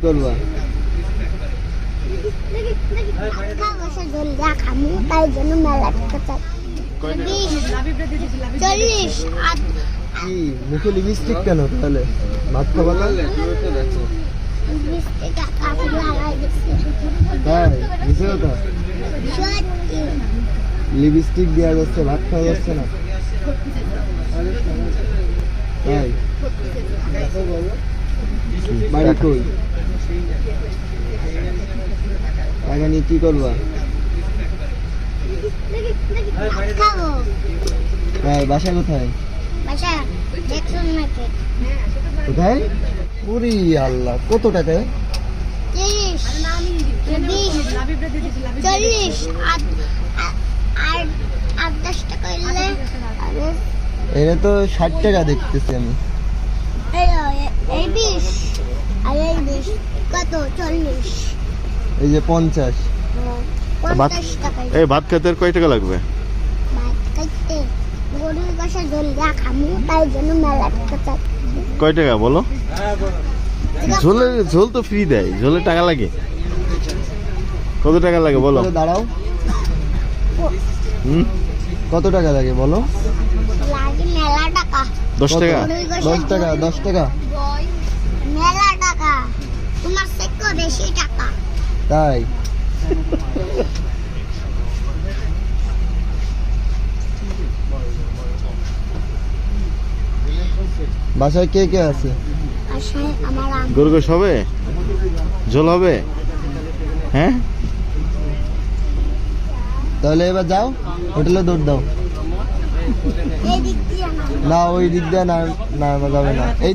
করবা তাই জন্য মেলা কি মুখে লিপস্টিক কেন তাহলে ভাত খাবা না তাই বুঝে ওটা লিপস্টিক দেওয়া যাচ্ছে ভাত খাওয়া যাচ্ছে না তাই বাড়ি কই টাকা নিয়ে কি করবা তাই বাসা কোথায় কোথায় পুরি আল্লাহ কত টাকায় 30 এনে তো 60 টাকা দেখতেছি আমি কত 40 এই যে 50 এই ভাত খেতে কয় টাকা লাগবে? ভাত খাইতে গরুর কষা ঝোল যা খামু তাই জন্য মেলা টাকা কয় টাকা বলো? ঝোল তো ফ্রি দেয়, ঝোলের টাকা লাগে? কত টাকা লাগে বলো? দাঁড়াও হুম কত টাকা লাগে বলো? লাগে মেলা টাকা 10 টাকা? 10 টাকা 10 টাকা মেলা টাকা তোমার থেকে বেশি টাকা তাই বাসায় কে কে আছে? আসলে আমার গরু গোশ হবে? ঝোল হবে? হ্যাঁ তাহলে এবার যাও হোটেলে দৌড় দাও এই দিক দিয়ে না ওই দিক দিয়ে না না যাবে না এই